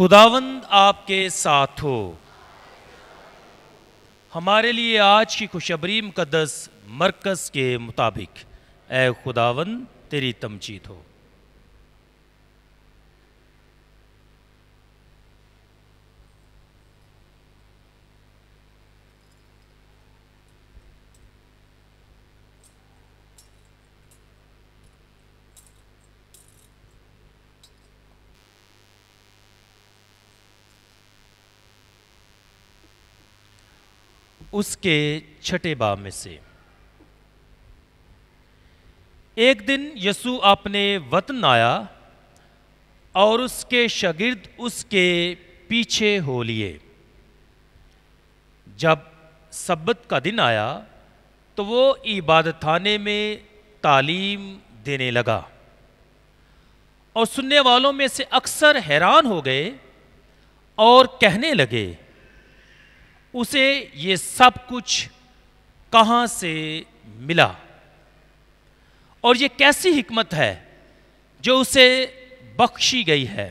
خداوند آپ کے ساتھ ہو۔ ہمارے لیے آج کی خوشخبری مقدس مرکز کے مطابق اے خداوند تیری تمجید ہو۔ اس کے چھٹے باب میں سے ایک دن یسوع اپنے وطن آیا اور اس کے شاگرد اس کے پیچھے ہو لیے۔ جب سبت کا دن آیا تو وہ عبادت خانے میں تعلیم دینے لگا اور سننے والوں میں سے اکثر حیران ہو گئے اور کہنے لگے، اسے یہ سب کچھ کہاں سے ملا اور یہ کیسی حکمت ہے جو اسے بخشی گئی ہے،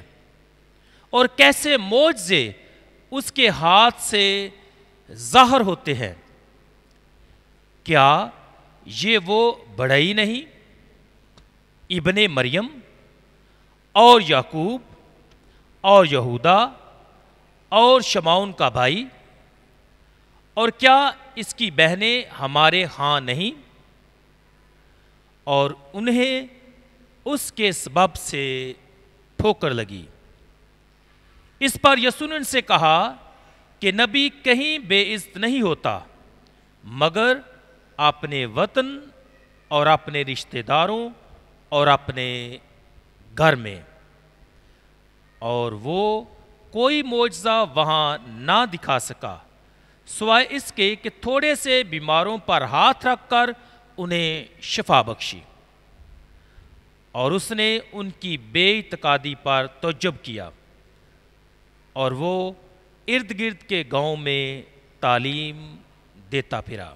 اور کیسے معجزے اس کے ہاتھ سے ظاہر ہوتے ہیں۔ کیا یہ وہ بڑھئی نہیں، ابن مریم اور یعقوب اور یہودا اور شمعون کا بھائی، اور کیا اس کی بہنیں ہمارے ہاں نہیں؟ اور انہیں اس کے سبب سے ٹھوکر لگی۔ اس پر یسوع نے ان سے کہا کہ نبی کہیں بے عزت نہیں ہوتا مگر اپنے وطن اور اپنے رشتہ داروں اور اپنے گھر میں۔ اور وہ کوئی معجزہ وہاں نہ دکھا سکا سوائے اس کے کہ تھوڑے سے بیماروں پر ہاتھ رکھ کر انہیں شفا بخشی۔ اور اس نے ان کی بے اعتقادی پر تعجب کیا، اور وہ ارد گرد کے گاؤں میں تعلیم دیتا پھرا۔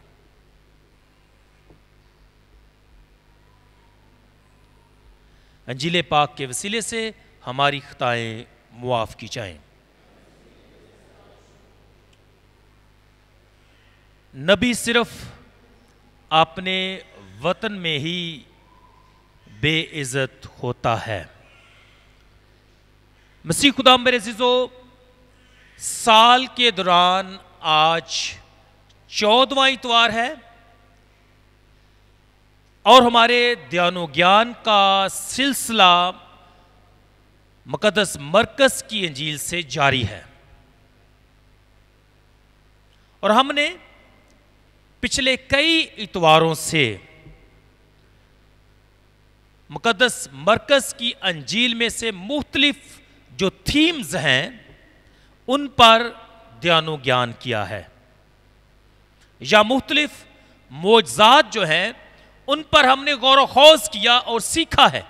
انجیل پاک کے وسیلے سے ہماری خطائیں معاف کی جائیں۔ نبی صرف اپنے وطن میں ہی بے عزت ہوتا ہے۔ مسیح خدا میرے عزیزو، سال کے دوران آج 14واں اتوار ہے اور ہمارے دھیان و گیان کا سلسلہ مقدس مرکز کی انجیل سے جاری ہے، اور ہم نے پچھلے کئی اتواروں سے مقدس مرکز کی انجیل میں سے مختلف جو تھیمز ہیں ان پر دھیان و گیان کیا ہے، یا مختلف معجزات جو ہیں ان پر ہم نے غور و خوض کیا اور سیکھا ہے۔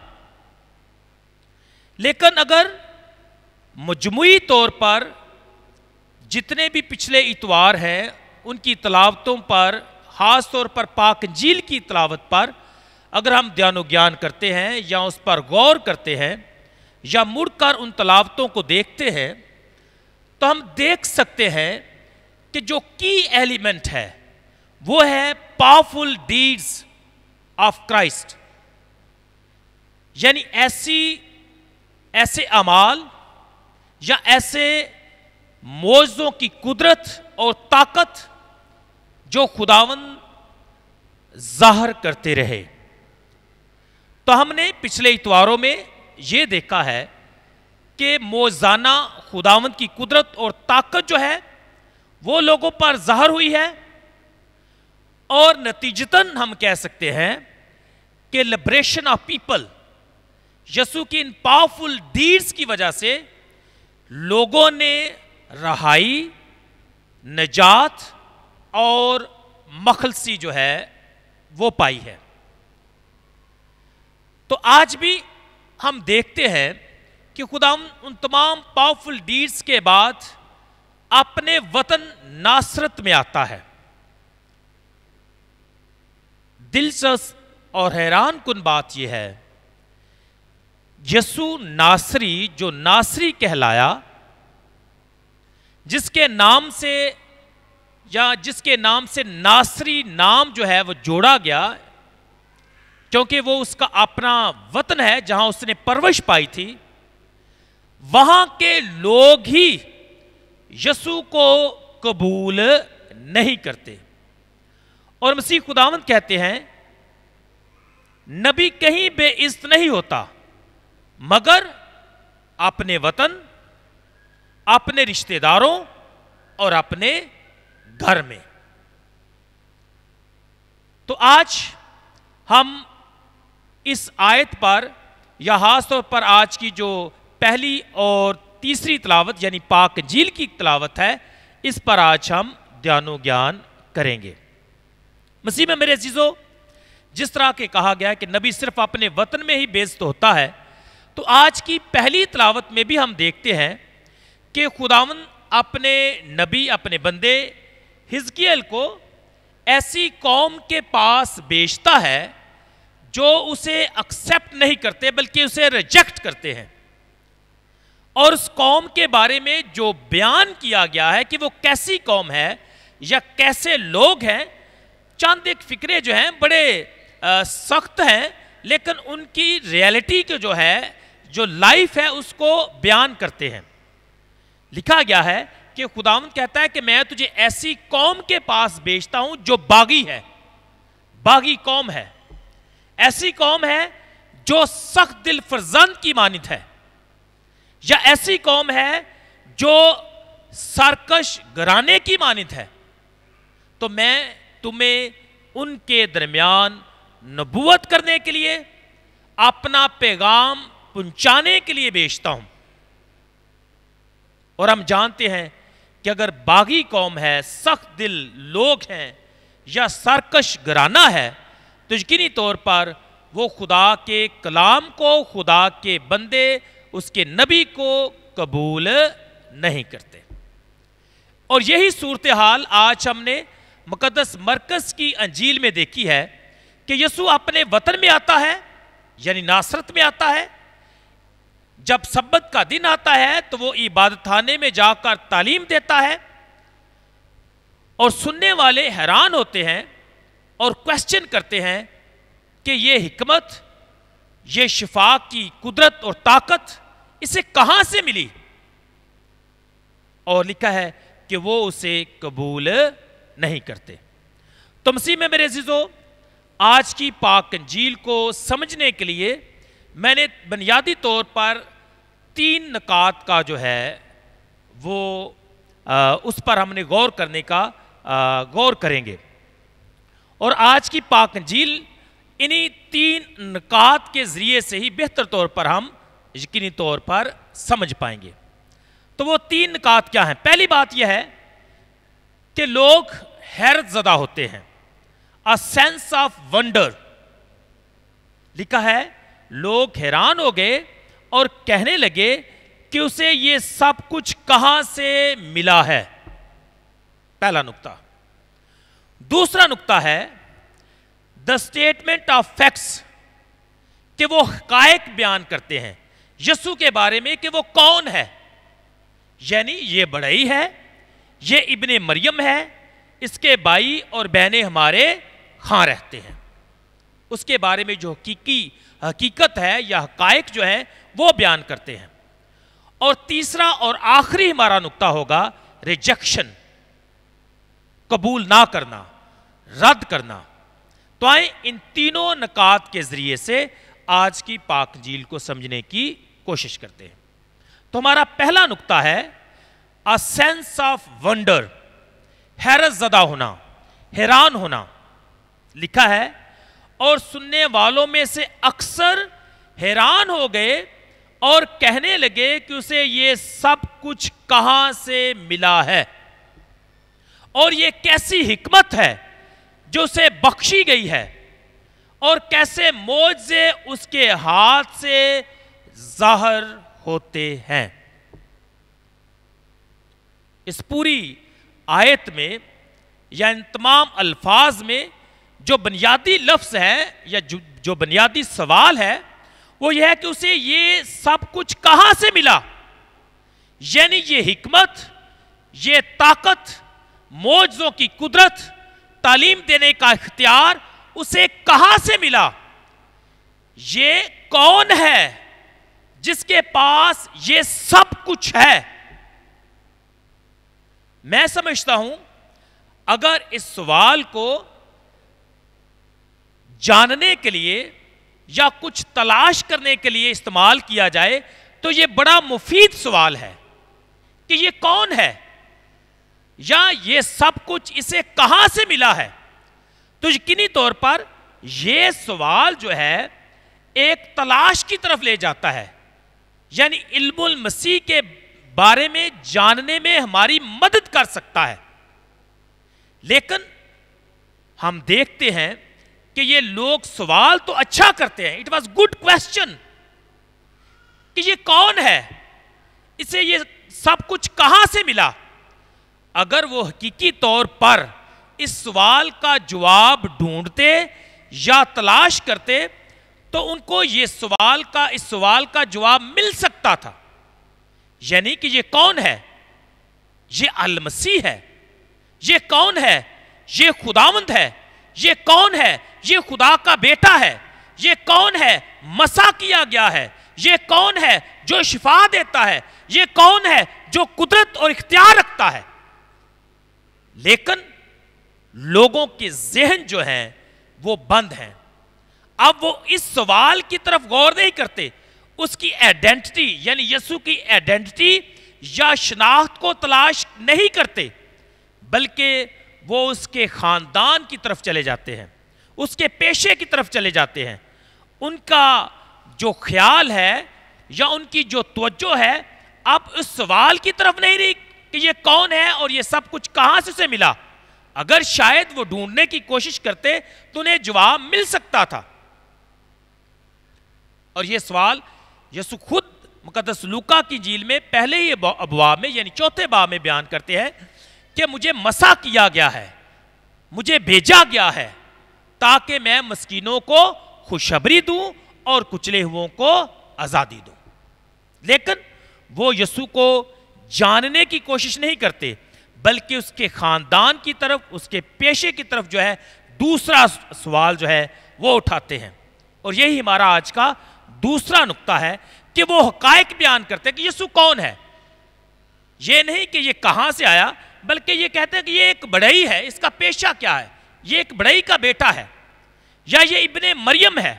لیکن اگر مجموعی طور پر جتنے بھی پچھلے اتوار ہیں ان کی تلاوتوں پر، خاص طور پر پاک انجیل کی تلاوت پر اگر ہم دھیان و گیان کرتے ہیں یا اس پر غور کرتے ہیں یا مڑ کر ان تلاوتوں کو دیکھتے ہیں، تو ہم دیکھ سکتے ہیں کہ جو کی ایلیمنٹ ہے وہ ہے پاورفل ڈیڈز آف کرائسٹ، یعنی ایسے اعمال یا ایسے معجزوں کی قدرت اور طاقت جو خداوند ظاہر کرتے رہے۔ تو ہم نے پچھلے اتواروں میں یہ دیکھا ہے کہ معجزانہ خداوند کی قدرت اور طاقت جو ہے وہ لوگوں پر ظاہر ہوئی ہے، اور نتیجتاً ہم کہہ سکتے ہیں کہ لبریشن آف پیپل، یسوع کی ان پاورفل ڈیڈز کی وجہ سے لوگوں نے رہائی، نجات اور مخلصی جو ہے وہ پائی ہے۔ تو آج بھی ہم دیکھتے ہیں کہ خدا ان تمام پاورفل ڈیڈز کے بعد اپنے وطن ناصرت میں آتا ہے۔ دلچسپ اور حیران کن بات یہ ہے، یسوع ناصری جو ناصری کہلایا جس کے نام سے یا جس کے نام سے ناصری نام جو ہے وہ جوڑا گیا، کیونکہ وہ اس کا اپنا وطن ہے جہاں اس نے پرورش پائی تھی، وہاں کے لوگ ہی یسوع کو قبول نہیں کرتے۔ اور مسیح خداوند کہتے ہیں نبی کہیں بے عزت نہیں ہوتا مگر اپنے وطن، اپنے رشتہ داروں اور اپنے گھر میں۔ تو آج ہم اس آیت پر یا خاص طور پر آج کی جو پہلی اور تیسری تلاوت یعنی پاک انجیل کی تلاوت ہے، اس پر آج ہم دھیان و گیان کریں گے۔ مسیح میں میرے عزیزو، جس طرح کہ کہا گیا ہے کہ نبی صرف اپنے وطن میں ہی بے عزت ہوتا ہے، تو آج کی پہلی تلاوت میں بھی ہم دیکھتے ہیں کہ خداوند اپنے نبی، اپنے بندے حزقیل کو ایسی قوم کے پاس بھیجتا ہے جو اسے ایکسیپٹ نہیں کرتے بلکہ اسے ریجیکٹ کرتے ہیں۔ اور اس قوم کے بارے میں جو بیان کیا گیا ہے کہ وہ کیسی قوم ہے یا کیسے لوگ ہیں، چند ایک فکرے جو ہیں بڑے سخت ہیں، لیکن ان کی ریئلٹی کے جو ہے، جو لائف ہے، اس کو بیان کرتے ہیں۔ لکھا گیا ہے کہ خداوند کہتا ہے کہ میں تجھے ایسی قوم کے پاس بھیجتا ہوں جو باغی ہے، باغی قوم ہے، ایسی قوم ہے جو سخت دل فرزند کی مانند ہے، یا ایسی قوم ہے جو سرکش گھرانے کی مانند ہے۔ تو میں تمہیں ان کے درمیان نبوت کرنے کے لیے، اپنا پیغام پہنچانے کے لیے بھیجتا ہوں۔ اور ہم جانتے ہیں کہ اگر باغی قوم ہے، سخت دل لوگ ہیں یا سرکش گھرانہ ہے، تو یقینی طور پر وہ خدا کے کلام کو، خدا کے بندے، اس کے نبی کو قبول نہیں کرتے۔ اور یہی صورتحال آج ہم نے مقدس مرکز کی انجیل میں دیکھی ہے کہ یسوع اپنے وطن میں آتا ہے، یعنی ناصرت میں آتا ہے۔ جب سبت کا دن آتا ہے تو وہ عبادت خانے میں جا کر تعلیم دیتا ہے، اور سننے والے حیران ہوتے ہیں اور کویسچن کرتے ہیں کہ یہ حکمت، یہ شفا کی قدرت اور طاقت اسے کہاں سے ملی؟ اور لکھا ہے کہ وہ اسے قبول نہیں کرتے۔ تو مسیح میں میرے عزیزو، آج کی پاک انجیل کو سمجھنے کے لیے میں نے بنیادی طور پر 3 نکات کا جو ہے وہ اس پر ہم نے غور کرنے کا غور کریں گے، اور آج کی پاک انجیل انہی 3 نکات کے ذریعے سے ہی بہتر طور پر ہم یقینی طور پر سمجھ پائیں گے۔ تو وہ 3 نکات کیا ہیں؟ پہلی بات یہ ہے کہ لوگ حیرت زدہ ہوتے ہیں، a sense of wonder۔ لکھا ہے لوگ حیران ہو گئے اور کہنے لگے کہ اسے یہ سب کچھ کہاں سے ملا ہے۔ پہلا نکتہ۔ دوسرا نکتہ ہے the statement of facts، کہ وہ حقائق بیان کرتے ہیں یسوع کے بارے میں کہ وہ کون ہے، یعنی یہ بڑائی ہے، یہ ابن مریم ہے، اس کے بھائی اور بہنیں ہمارے ہاں رہتے ہیں۔ اس کے بارے میں جو حقیقت ہے یا حقائق جو ہیں وہ بیان کرتے ہیں۔ اور تیسرا اور آخری ہمارا نکتہ ہوگا ریجیکشن، قبول نہ کرنا، رد کرنا۔ تو آئیں ان تینوں نکات کے ذریعے سے آج کی پاک انجیل کو سمجھنے کی کوشش کرتے ہیں۔ تو ہمارا پہلا نکتہ ہے a sense of wonder، حیرت زدہ ہونا، حیران ہونا۔ لکھا ہے اور سننے والوں میں سے اکثر حیران ہو گئے اور کہنے لگے کہ اسے یہ سب کچھ کہاں سے ملا ہے، اور یہ کیسی حکمت ہے جو اسے بخشی گئی ہے، اور کیسے معجزے اس کے ہاتھ سے ظاہر ہوتے ہیں۔ اس پوری آیت میں یا ان تمام الفاظ میں جو بنیادی لفظ ہے یا جو بنیادی سوال ہے وہ یہ ہے کہ اسے یہ سب کچھ کہاں سے ملا، یعنی یہ حکمت، یہ طاقت، معجزوں کی قدرت، تعلیم دینے کا اختیار اسے کہاں سے ملا؟ یہ کون ہے جس کے پاس یہ سب کچھ ہے؟ میں سمجھتا ہوں اگر اس سوال کو جاننے کے لیے یا کچھ تلاش کرنے کے لیے استعمال کیا جائے تو یہ بڑا مفید سوال ہے کہ یہ کون ہے یا یہ سب کچھ اسے کہاں سے ملا ہے۔ تو یقینی طور پر یہ سوال جو ہے ایک تلاش کی طرف لے جاتا ہے، یعنی علم المسیح کے بارے میں جاننے میں ہماری مدد کر سکتا ہے۔ لیکن ہم دیکھتے ہیں کہ یہ لوگ سوال تو اچھا کرتے ہیں، اٹ واز گڈ کویسچن، کہ یہ کون ہے، اسے یہ سب کچھ کہاں سے ملا۔ اگر وہ حقیقی طور پر اس سوال کا جواب ڈھونڈتے یا تلاش کرتے تو ان کو یہ اس سوال کا جواب مل سکتا تھا، یعنی کہ یہ کون ہے؟ یہ المسیح ہے۔ یہ کون ہے؟ یہ خداوند ہے۔ یہ کون ہے؟ یہ خدا کا بیٹا ہے۔ یہ کون ہے؟ مسیح کیا گیا ہے۔ یہ کون ہے جو شفا دیتا ہے؟ یہ کون ہے جو قدرت اور اختیار رکھتا ہے؟ لیکن لوگوں کے ذہن جو ہیں وہ بند ہیں، اب وہ اس سوال کی طرف غور نہیں کرتے، اس کی ایڈنٹی یعنی یسوع کی ایڈنٹی یا شناخت کو تلاش نہیں کرتے، بلکہ وہ اس کے خاندان کی طرف چلے جاتے ہیں، اس کے پیشے کی طرف چلے جاتے ہیں۔ ان کا جو خیال ہے یا ان کی جو توجہ ہے اب اس سوال کی طرف نہیں رہی کہ یہ کون ہے اور یہ سب کچھ کہاں سے ملا۔ اگر شاید وہ ڈھونڈنے کی کوشش کرتے تو انہیں جواب مل سکتا تھا۔ اور یہ سوال یسوع خود مقدس لوکا کی انجیل میں پہلے ہی ابواب میں یعنی چوتھے باب میں بیان کرتے ہیں کہ مجھے مسیح کیا گیا ہے، مجھے بھیجا گیا ہے تاکہ میں مسکینوں کو خوشخبری دوں اور کچلے ہوئوں کو آزادی دوں۔ لیکن وہ یسوع کو جاننے کی کوشش نہیں کرتے، بلکہ اس کے خاندان کی طرف، اس کے پیشے کی طرف جو ہے دوسرا سوال جو ہے وہ اٹھاتے ہیں۔ اور یہی ہمارا آج کا دوسرا نقطہ ہے کہ وہ حقائق بیان کرتے ہیں کہ یسوع کون ہے۔ یہ نہیں کہ یہ کہاں سے آیا، بلکہ یہ کہتے ہیں کہ یہ ایک بڑائی ہے، اس کا پیشہ کیا ہے، یہ ایک بڑائی کا بیٹا ہے یا یہ ابن مریم ہے۔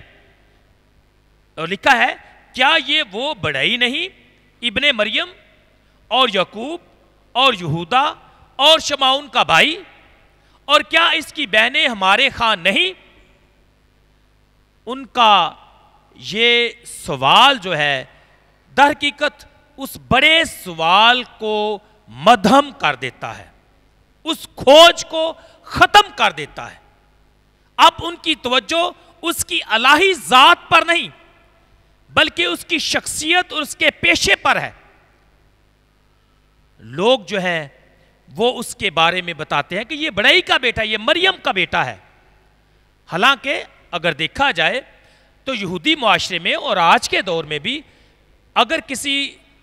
اور لکھا ہے کیا یہ وہ بڑائی نہیں ابن مریم اور یعقوب اور یہودا اور شمعون کا بھائی، اور کیا اس کی بہنیں ہمارے خان نہیں؟ ان کا یہ سوال جو ہے در حقیقت اس بڑے سوال کو مدھم کر دیتا ہے، اس کھوج کو ختم کر دیتا ہے۔ اب ان کی توجہ اس کی الہی ذات پر نہیں بلکہ اس کی شخصیت اور اس کے پیشے پر ہے۔ لوگ جو ہیں وہ اس کے بارے میں بتاتے ہیں کہ یہ بڑائی کا بیٹا، یہ مریم کا بیٹا ہے۔ حالانکہ اگر دیکھا جائے تو یہودی معاشرے میں اور آج کے دور میں بھی اگر کسی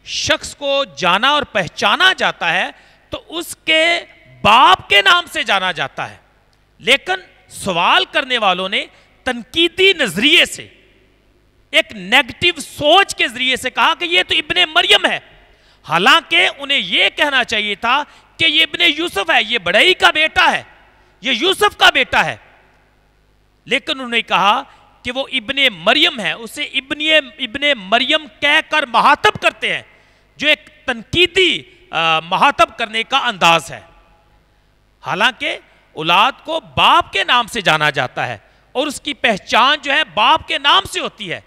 شخص کو جانا اور پہچانا جاتا ہے تو اس کے باپ کے نام سے جانا جاتا ہے، لیکن سوال کرنے والوں نے تنقیدی نظریے سے، ایک نیگیٹو سوچ کے ذریعے سے کہا کہ یہ تو ابن مریم ہے، حالانکہ انہیں یہ کہنا چاہیے تھا کہ یہ ابن یوسف ہے، یہ بڑائی کا بیٹا ہے، یہ یوسف کا بیٹا ہے۔ لیکن انہوں نے کہا کہ وہ ابن مریم ہے، اسے ابن مریم کہہ کر مخاطب کرتے ہیں، جو ایک تنقیدی مخاطب کرنے کا انداز ہے۔ حالانکہ اولاد کو باپ کے نام سے جانا جاتا ہے اور اس کی پہچان جو ہے باپ کے نام سے ہوتی ہے،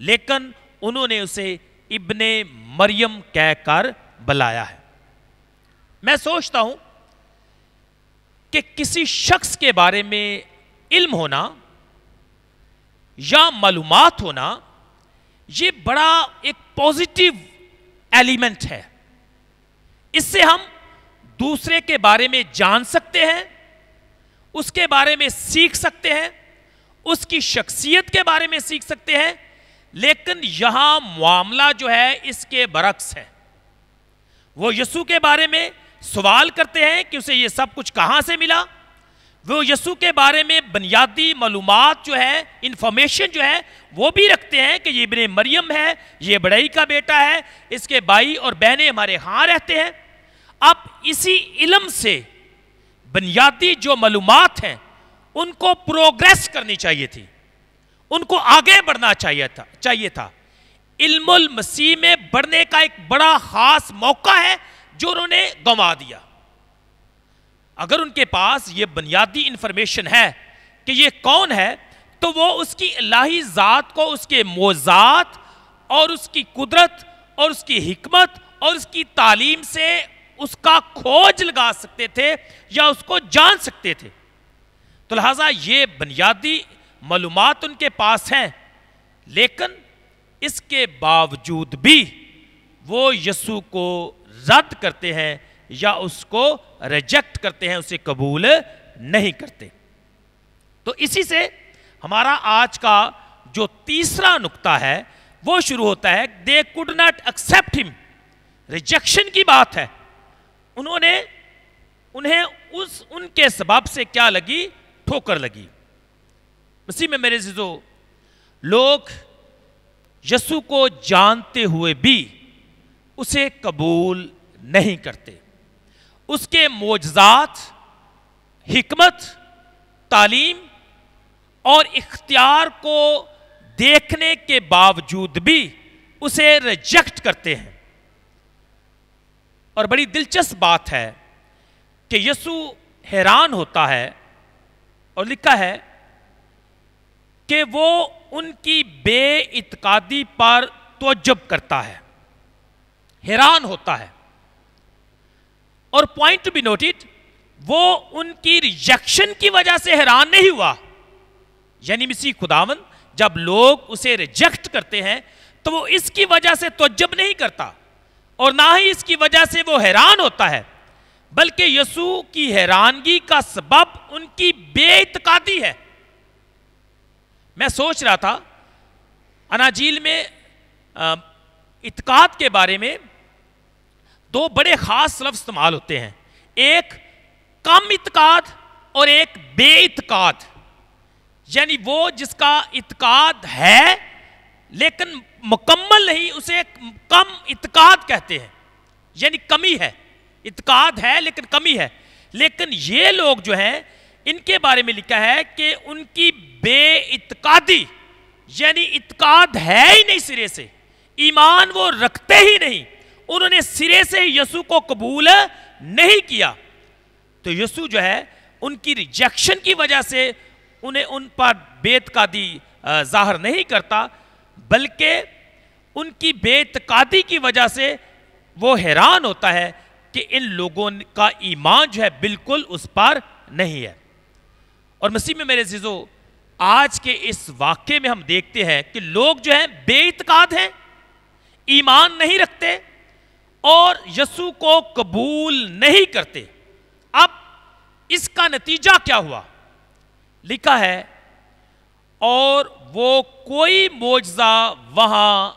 لیکن انہوں نے اسے ابن مریم کہہ کر بلایا ہے۔ میں سوچتا ہوں کہ کسی شخص کے بارے میں علم ہونا یا معلومات ہونا یہ بڑا ایک پازیٹیو ایلیمنٹ ہے۔ اس سے ہم دوسرے کے بارے میں جان سکتے ہیں، اس کے بارے میں سیکھ سکتے ہیں، اس کی شخصیت کے بارے میں سیکھ سکتے ہیں، لیکن یہاں معاملہ جو ہے اس کے برعکس ہے۔ وہ یسوع کے بارے میں سوال کرتے ہیں کہ اسے یہ سب کچھ کہاں سے ملا. وہ یسوع کے بارے میں بنیادی معلومات جو ہے، انفارمیشن جو ہے وہ بھی رکھتے ہیں کہ یہ ابن مریم ہے، یہ بڑائی کا بیٹا ہے، اس کے بھائی اور بہنیں ہمارے ہاں رہتے ہیں. اب اسی علم سے بنیادی جو معلومات ہیں ان کو پروگریس کرنی چاہیے تھی، ان کو آگے بڑھنا چاہیے تھا. علم المسیح میں بڑھنے کا ایک بڑا خاص موقع ہے جو انہوں نے گنوا دیا. اگر ان کے پاس یہ بنیادی انفارمیشن ہے کہ یہ کون ہے تو وہ اس کی الہی ذات کو، اس کے معجزات اور اس کی قدرت اور اس کی حکمت اور اس کی تعلیم سے اس کا کھوج لگا سکتے تھے یا اس کو جان سکتے تھے. تو لہٰذا یہ بنیادی معلومات ان کے پاس ہیں، لیکن اس کے باوجود بھی وہ یسوع کو رد کرتے ہیں یا اس کو ریجیکٹ کرتے ہیں، اسے قبول نہیں کرتے. تو اسی سے ہمارا آج کا جو تیسرا نقطہ ہے وہ شروع ہوتا ہے. they could not accept him. Rejection کی بات ہے. انہیں ان کے سبب سے کیا لگی؟ ٹھوکر لگی. مسیح میں میرے عزیزو، لوگ یسوع کو جانتے ہوئے بھی اسے قبول نہیں کرتے. اس کے معجزات، حکمت، تعلیم اور اختیار کو دیکھنے کے باوجود بھی اسے ریجیکٹ کرتے ہیں. اور بڑی دلچسپ بات ہے کہ یسوع حیران ہوتا ہے اور لکھا ہے کہ وہ ان کی بے اعتقادی پر تعجب کرتا ہے، حیران ہوتا ہے. اور پوائنٹ ٹو بی نوٹڈ، وہ ان کی ریجیکشن کی وجہ سے حیران نہیں ہوا. یعنی مسیح خداوند جب لوگ اسے ریجیکٹ کرتے ہیں تو وہ اس کی وجہ سے تعجب نہیں کرتا اور نہ ہی اس کی وجہ سے وہ حیران ہوتا ہے، بلکہ یسوع کی حیرانگی کا سبب ان کی بے اعتقادی ہے. میں سوچ رہا تھا اناجیل میں اعتقاد کے بارے میں دو بڑے خاص لفظ استعمال ہوتے ہیں، ایک کم اعتقاد اور ایک بے اعتقاد. یعنی وہ جس کا اعتقاد ہے لیکن مکمل نہیں، اسے کم اعتقاد کہتے ہیں، یعنی کمی ہے. اعتقاد ہے لیکن کمی ہے. لیکن یہ لوگ جو ہیں ان کے بارے میں لکھا ہے کہ ان کی بے اعتقادی، یعنی اعتقاد ہے ہی نہیں، سرے سے ایمان وہ رکھتے ہی نہیں، انہوں نے سرے سے یسوع کو قبول نہیں کیا. تو یسوع جو ہے ان کی ریجیکشن کی وجہ سے انہیں ان پر بے اعتقادی ظاہر نہیں کرتا، بلکہ ان کی بے اعتقادی کی وجہ سے وہ حیران ہوتا ہے کہ ان لوگوں کا ایمان جو ہے بالکل اس پر نہیں ہے. اور مسیح میں میرے عزیزو، آج کے اس واقعے میں ہم دیکھتے ہیں کہ لوگ جو ہیں بے اعتقاد ہیں، ایمان نہیں رکھتے اور یسوع کو قبول نہیں کرتے. اب اس کا نتیجہ کیا ہوا؟ لکھا ہے اور وہ کوئی معجزہ وہاں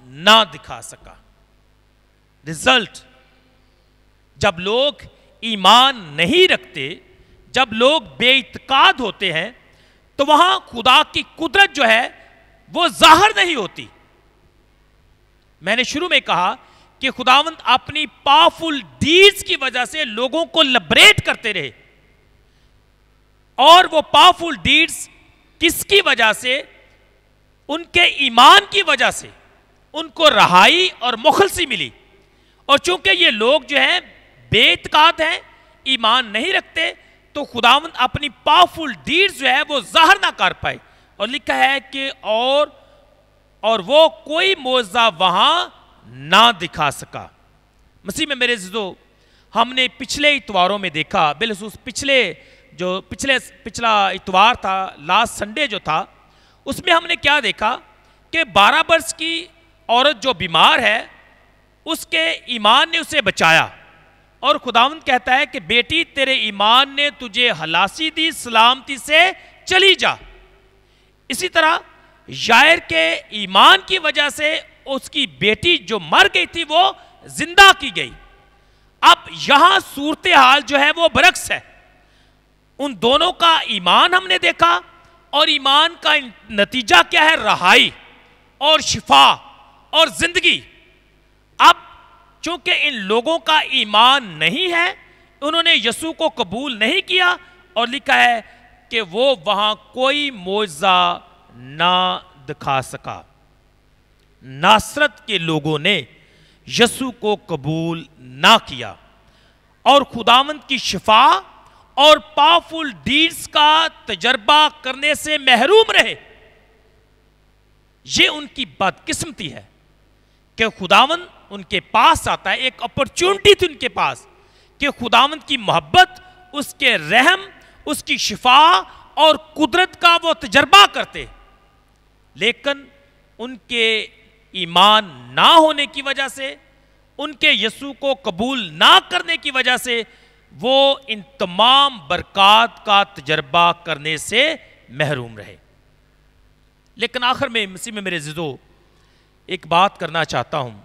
نہ دکھا سکا. رزلٹ، جب لوگ ایمان نہیں رکھتے، جب لوگ بے اعتقاد ہوتے ہیں تو وہاں خدا کی قدرت جو ہے وہ ظاہر نہیں ہوتی. میں نے شروع میں کہا کہ خداوند اپنی پاورفل ڈیڈز کی وجہ سے لوگوں کو لبریٹ کرتے رہے، اور وہ پاورفل ڈیڈز کس کی وجہ سے؟ ان کے ایمان کی وجہ سے ان کو رہائی اور مخلصی ملی. اور چونکہ یہ لوگ جو ہیں بے اعتقاد ہیں، ایمان نہیں رکھتے، تو خداوند اپنی پاورفل ڈیڈز جو ہے وہ ظاہر نہ کر پائے. اور لکھا ہے کہ اور وہ کوئی معجزہ وہاں نہ دکھا سکا. مسیح میں میرے عزیزو، ہم نے پچھلے اتواروں میں دیکھا، بالخصوص پچھلا اتوار تھا، لاسٹ سنڈے جو تھا، اس میں ہم نے کیا دیکھا کہ 12 برس کی عورت جو بیمار ہے، اس کے ایمان نے اسے بچایا. اور خداوند کہتا ہے کہ بیٹی تیرے ایمان نے تجھے خلاصی دی، سلامتی سے چلی جا. اسی طرح یائر کے ایمان کی وجہ سے اس کی بیٹی جو مر گئی تھی وہ زندہ کی گئی. اب یہاں صورتحال جو ہے وہ برعکس ہے. ان دونوں کا ایمان ہم نے دیکھا, اور ایمان کا نتیجہ کیا ہے؟ رہائی اور شفا اور زندگی. اب چونکہ ان لوگوں کا ایمان نہیں ہے, انہوں نے یسوع کو قبول نہیں کیا, اور لکھا ہے کہ وہ وہاں کوئی معجزہ نہ دکھا سکا. ناصرت کے لوگوں نے یسوع کو قبول نہ کیا اور خداوند کی شفا اور پاورفل ڈیڈز کا تجربہ کرنے سے محروم رہے. یہ ان کی بدقسمتی ہے کہ خداوند ان کے پاس آتا ہے. ایک اپرچونٹی تھی ان کے پاس کہ خداوند کی محبت, اس کے رحم, اس کی شفا اور قدرت کا وہ تجربہ کرتے, لیکن ان کے ایمان نہ ہونے کی وجہ سے, ان کے یسوع کو قبول نہ کرنے کی وجہ سے وہ ان تمام برکات کا تجربہ کرنے سے محروم رہے. لیکن آخر میں مسیح میں میرے عزیزو ایک بات کرنا چاہتا ہوں.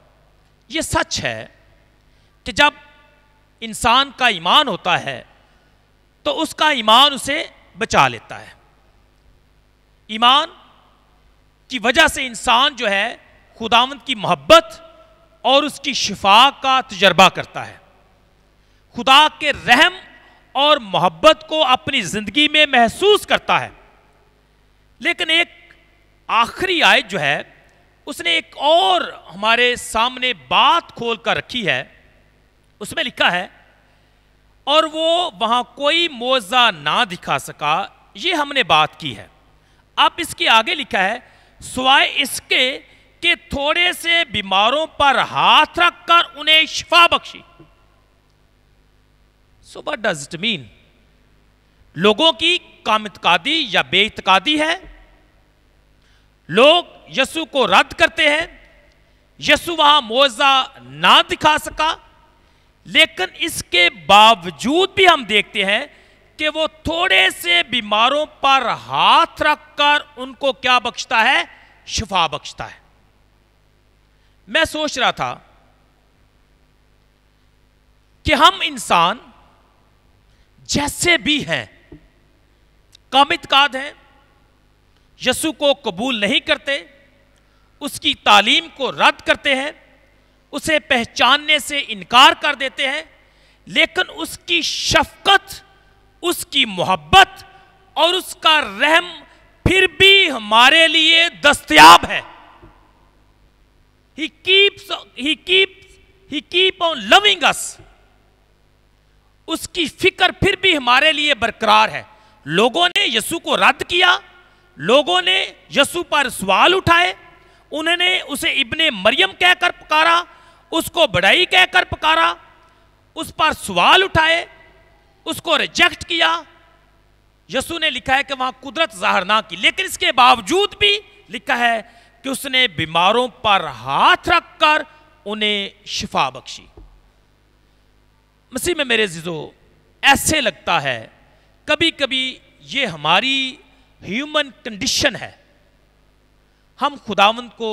یہ سچ ہے کہ جب انسان کا ایمان ہوتا ہے تو اس کا ایمان اسے بچا لیتا ہے. ایمان کی وجہ سے انسان جو ہے خداوند کی محبت اور اس کی شفا کا تجربہ کرتا ہے, خدا کے رحم اور محبت کو اپنی زندگی میں محسوس کرتا ہے. لیکن ایک آخری آیت جو ہے اس نے ایک اور ہمارے سامنے بات کھول کر رکھی ہے. اس میں لکھا ہے, اور وہ وہاں کوئی معجزہ نہ دکھا سکا. یہ ہم نے بات کی ہے. اب اس کے آگے لکھا ہے, سوائے اس کے کہ تھوڑے سے بیماروں پر ہاتھ رکھ کر انہیں شفا بخشی. So what does it mean? لوگوں کی کام اعتقادی یا بے اعتقادی ہے. لوگ یسوع کو رد کرتے ہیں. یسوع وہاں معجزہ نہ دکھا سکا, لیکن اس کے باوجود بھی ہم دیکھتے ہیں کہ وہ تھوڑے سے بیماروں پر ہاتھ رکھ کر ان کو کیا بخشتا ہے؟ شفا بخشتا ہے. میں سوچ رہا تھا کہ ہم انسان جیسے بھی ہیں, کام اعتقاد ہیں, یسوع کو قبول نہیں کرتے, اس کی تعلیم کو رد کرتے ہیں, اسے پہچاننے سے انکار کر دیتے ہیں, لیکن اس کی شفقت, اس کی محبت اور اس کا رحم پھر بھی ہمارے لیے دستیاب ہے. He keep on loving us. اس کی فکر پھر بھی ہمارے لیے برقرار ہے. لوگوں نے یسوع کو رد کیا, لوگوں نے یسوع پر سوال اٹھائے, انہوں نے اسے ابن مریم کہہ کر پکارا, اس کو بڑائی کہہ کر پکارا, اس پر سوال اٹھائے, اس کو ریجیکٹ کیا. یسوع نے لکھا ہے کہ وہاں قدرت ظاہر نہ کی, لیکن اس کے باوجود بھی لکھا ہے کہ اس نے بیماروں پر ہاتھ رکھ کر انہیں شفا بخشی. مسیح میں میرے عزیزو, ایسے لگتا ہے کبھی کبھی یہ ہماری ہیومن کنڈیشن ہے. ہم خداوند کو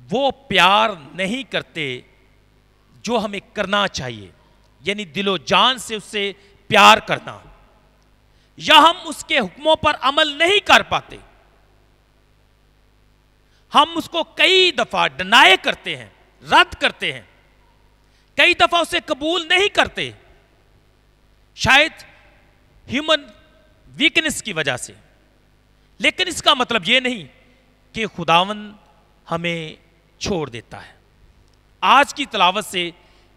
وہ پیار نہیں کرتے جو ہمیں کرنا چاہیے, یعنی دل و جان سے اس سے پیار کرنا, یا ہم اس کے حکموں پر عمل نہیں کر پاتے. ہم اس کو کئی دفعہ ڈینائی کرتے ہیں, رد کرتے ہیں, کئی دفعہ اسے قبول نہیں کرتے, شاید ہیومن ویکنس کی وجہ سے. لیکن اس کا مطلب یہ نہیں کہ خداوند ہمیں چھوڑ دیتا ہے. آج کی تلاوت سے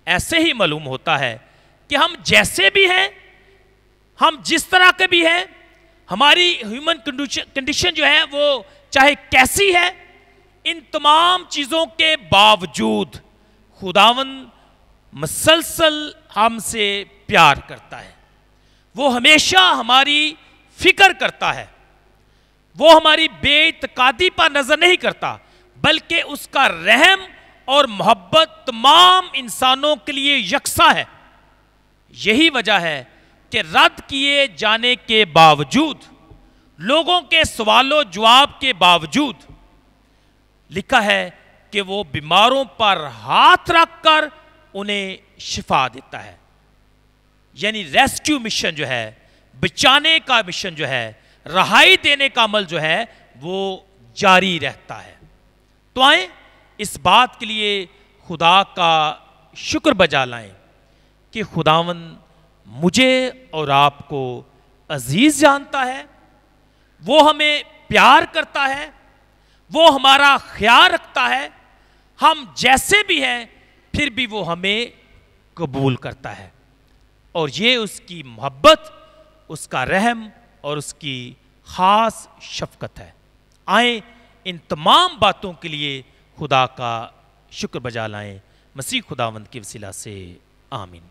ایسے ہی معلوم ہوتا ہے کہ ہم جیسے بھی ہیں, ہم جس طرح کے بھی ہیں, ہماری ہیومن کنڈیشن جو ہے وہ چاہے کیسی ہے, ان تمام چیزوں کے باوجود خداوند مسلسل ہم سے پیار کرتا ہے. وہ ہمیشہ ہماری فکر کرتا ہے. وہ ہماری بے اعتقادی پر نظر نہیں کرتا, بلکہ اس کا رحم اور محبت تمام انسانوں کے لیے یکساں ہے. یہی وجہ ہے کہ رد کیے جانے کے باوجود, لوگوں کے سوال و جواب کے باوجود لکھا ہے کہ وہ بیماروں پر ہاتھ رکھ کر انہیں شفا دیتا ہے. یعنی ریسکیو مشن جو ہے، بچانے کا مشن جو ہے، رہائی دینے کا عمل جو ہے وہ جاری رہتا ہے. تو آئیں اس بات کے لیے خدا کا شکر بجا لائیں کہ خداوند مجھے اور آپ کو عزیز جانتا ہے، وہ ہمیں پیار کرتا ہے، وہ ہمارا خیال رکھتا ہے، ہم جیسے بھی ہیں پھر بھی وہ ہمیں قبول کرتا ہے. اور یہ اس کی محبت، اس کا رحم اور اس کی خاص شفقت ہے. آئیں ان تمام باتوں کے لیے خدا کا شکر بجا لائیں. مسیح خداوند کے وسیلہ سے آمین.